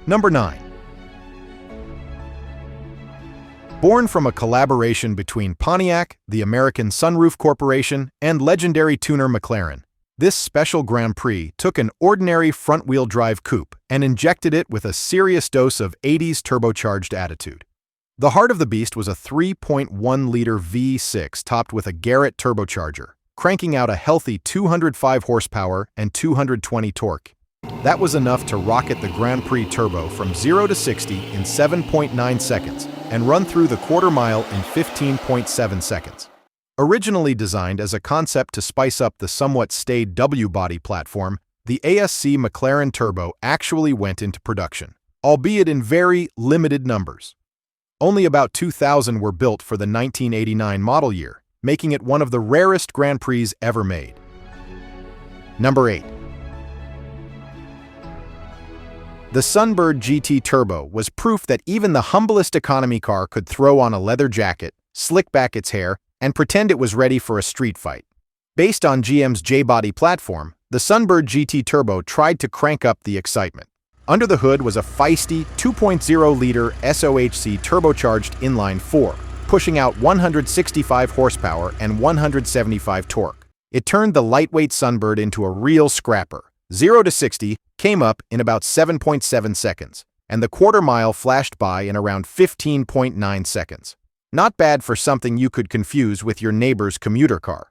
Number 9. Born from a collaboration between Pontiac, the American Sunroof Corporation, and legendary tuner McLaren, this special Grand Prix took an ordinary front-wheel drive coupe and injected it with a serious dose of 80s turbocharged attitude. The heart of the beast was a 3.1-liter V6 topped with a Garrett turbocharger, cranking out a healthy 205 horsepower and 220 torque. That was enough to rocket the Grand Prix Turbo from 0 to 60 in 7.9 seconds and run through the quarter mile in 15.7 seconds. Originally designed as a concept to spice up the somewhat staid W-body platform, the ASC McLaren Turbo actually went into production, albeit in very limited numbers. Only about 2,000 were built for the 1989 model year, making it one of the rarest Grand Prix ever made. Number 8. The Sunbird GT Turbo was proof that even the humblest economy car could throw on a leather jacket, slick back its hair, and pretend it was ready for a street fight. Based on GM's J-body platform, the Sunbird GT Turbo tried to crank up the excitement. Under the hood was a feisty 2.0-liter SOHC turbocharged inline-4, pushing out 165 horsepower and 175 torque. It turned the lightweight Sunbird into a real scrapper. 0 to 60 came up in about 7.7 seconds, and the quarter mile flashed by in around 15.9 seconds. Not bad for something you could confuse with your neighbor's commuter car.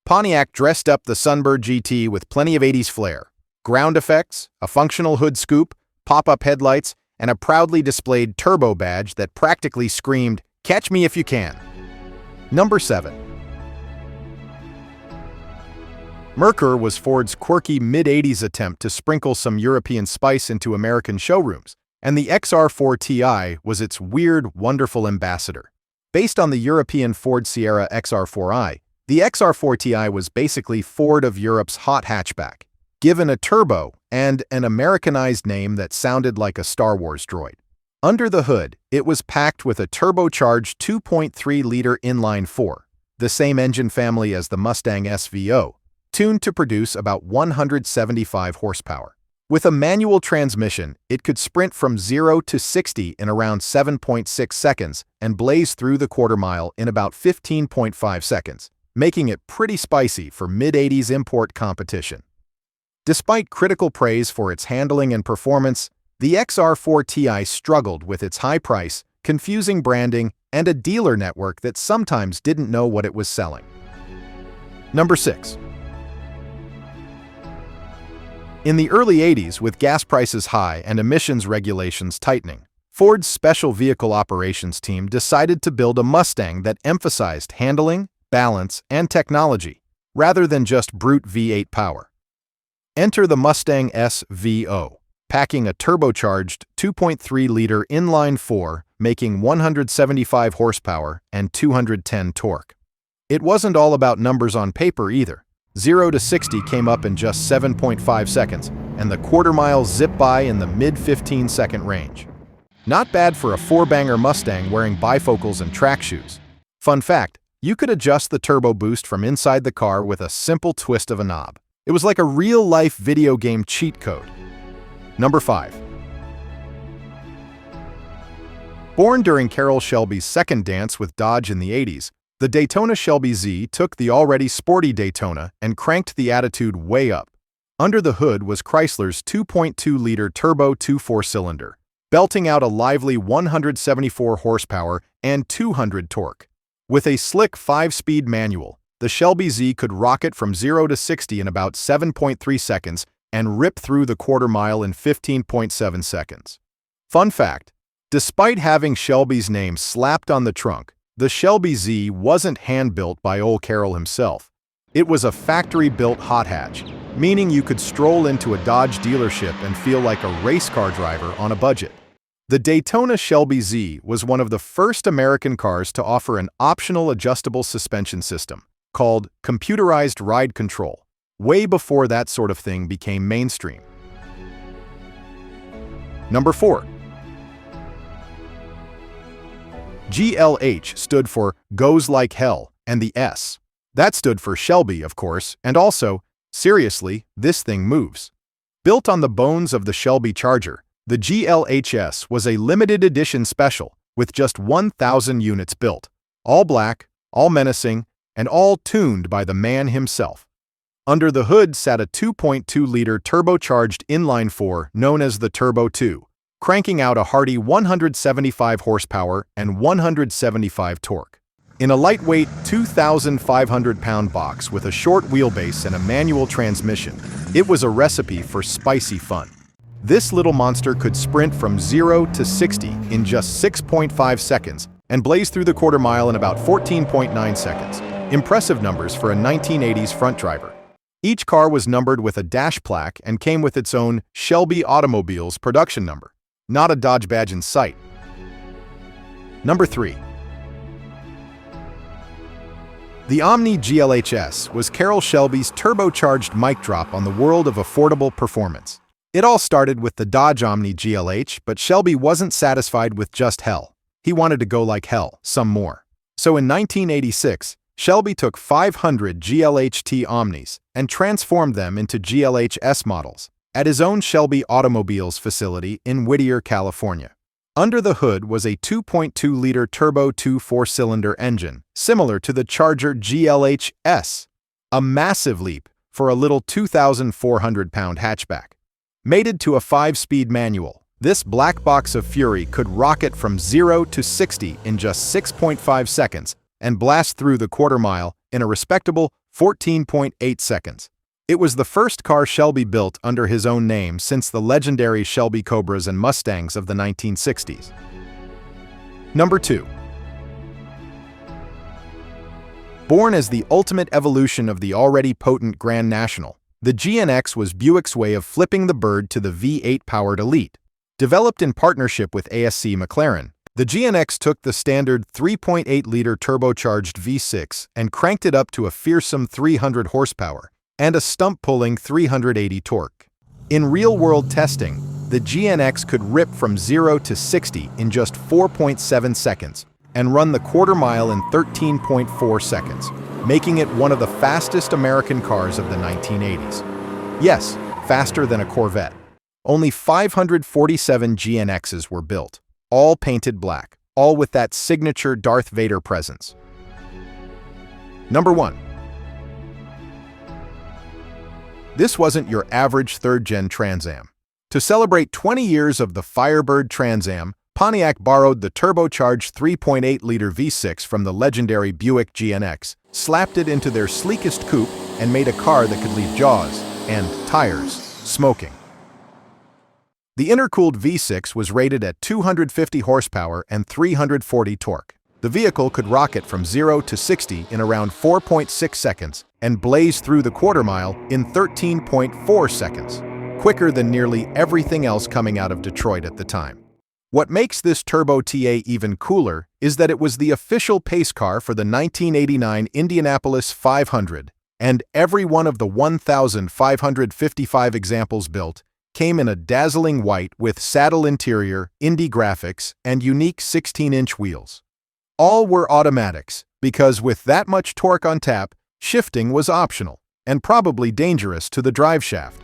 Pontiac dressed up the Sunbird GT with plenty of 80s flair, ground effects, a functional hood scoop, pop-up headlights, and a proudly displayed turbo badge that practically screamed, "Catch me if you can." Number 7. Merkur was Ford's quirky mid-80s attempt to sprinkle some European spice into American showrooms, and the XR4 Ti was its weird, wonderful ambassador. Based on the European Ford Sierra XR4i, the XR4 Ti was basically Ford of Europe's hot hatchback, given a turbo and an Americanized name that sounded like a Star Wars droid. Under the hood, it was packed with a turbocharged 2.3-liter inline-4, the same engine family as the Mustang SVO, tuned to produce about 175 horsepower. With a manual transmission, it could sprint from 0 to 60 in around 7.6 seconds and blaze through the quarter mile in about 15.5 seconds, making it pretty spicy for mid-80s import competition. Despite critical praise for its handling and performance, the XR4 Ti struggled with its high price, confusing branding, and a dealer network that sometimes didn't know what it was selling. Number 6. In the early 80s, with gas prices high and emissions regulations tightening, Ford's Special Vehicle Operations team decided to build a Mustang that emphasized handling, balance, and technology, rather than just brute V8 power. Enter the Mustang SVO, packing a turbocharged 2.3-liter inline-4, making 175 horsepower and 210 torque. It wasn't all about numbers on paper either. 0 to 60 came up in just 7.5 seconds, and the quarter mile zipped by in the mid-15-second range. Not bad for a four-banger Mustang wearing bifocals and track shoes. Fun fact, you could adjust the turbo boost from inside the car with a simple twist of a knob. It was like a real-life video game cheat code. Number 5. Born during Carroll Shelby's second dance with Dodge in the 80s, the Daytona Shelby Z took the already sporty Daytona and cranked the attitude way up. Under the hood was Chrysler's 2.2-liter turbo 2.4-cylinder, belting out a lively 174 horsepower and 200 torque. With a slick 5-speed manual, the Shelby Z could rocket from 0 to 60 in about 7.3 seconds and rip through the quarter mile in 15.7 seconds. Fun fact, despite having Shelby's name slapped on the trunk, the Shelby Z wasn't hand-built by old Carroll himself. It was a factory-built hot hatch, meaning you could stroll into a Dodge dealership and feel like a race car driver on a budget. The Daytona Shelby Z was one of the first American cars to offer an optional adjustable suspension system called computerized ride control, way before that sort of thing became mainstream. Number 4. GLH stood for Goes Like Hell, and the S. That stood for Shelby, of course, and also, seriously, this thing moves. Built on the bones of the Shelby Charger, The GLHS was a limited edition special with just 1,000 units built, all black, all menacing, and all tuned by the man himself. Under the hood sat a 2.2-liter turbocharged inline-4 known as the Turbo 2, cranking out a hearty 175 horsepower and 175 torque. In a lightweight 2,500-pound box with a short wheelbase and a manual transmission, it was a recipe for spicy fun. This little monster could sprint from 0 to 60 in just 6.5 seconds and blaze through the quarter mile in about 14.9 seconds. Impressive numbers for a 1980s front driver. Each car was numbered with a dash plaque and came with its own Shelby Automobiles production number. Not a Dodge badge in sight. Number 3. The Omni GHS was Carroll Shelby's turbocharged mic drop on the world of affordable performance. It all started with the Dodge Omni GLH, but Shelby wasn't satisfied with just hell. He wanted to go like hell, some more. So in 1986, Shelby took 500 GLHT Omnis and transformed them into GLHS models at his own Shelby Automobiles facility in Whittier, California. Under the hood was a 2.2-liter Turbo 2 4-cylinder engine, similar to the Charger GLHS, a massive leap for a little 2,400-pound hatchback. Mated to a 5-speed manual, this black box of fury could rocket from 0 to 60 in just 6.5 seconds and blast through the quarter mile in a respectable 14.8 seconds. It was the first car Shelby built under his own name since the legendary Shelby Cobras and Mustangs of the 1960s. Number 2. Born as the ultimate evolution of the already potent Grand National, the GNX was Buick's way of flipping the bird to the V8-powered Elite. Developed in partnership with ASC McLaren, the GNX took the standard 3.8-liter turbocharged V6 and cranked it up to a fearsome 300 horsepower and a stump-pulling 380 torque. In real-world testing, the GNX could rip from 0 to 60 in just 4.7 seconds and run the quarter mile in 13.4 seconds, making it one of the fastest American cars of the 1980s. Yes, faster than a Corvette. Only 547 GNXs were built, all painted black, all with that signature Darth Vader presence. Number 1. This wasn't your average third-gen Trans Am. To celebrate 20 years of the Firebird Trans Am, Pontiac borrowed the turbocharged 3.8-liter V6 from the legendary Buick GNX, slapped it into their sleekest coupe, and made a car that could leave jaws and tires smoking. The intercooled V6 was rated at 250 horsepower and 340 torque. The vehicle could rocket from 0 to 60 in around 4.6 seconds and blaze through the quarter mile in 13.4 seconds, quicker than nearly everything else coming out of Detroit at the time. What makes this Turbo TA even cooler is that it was the official pace car for the 1989 Indianapolis 500, and every one of the 1,555 examples built came in a dazzling white with saddle interior, Indy graphics, and unique 16-inch wheels. All were automatics, because with that much torque on tap, shifting was optional, and probably dangerous to the driveshaft.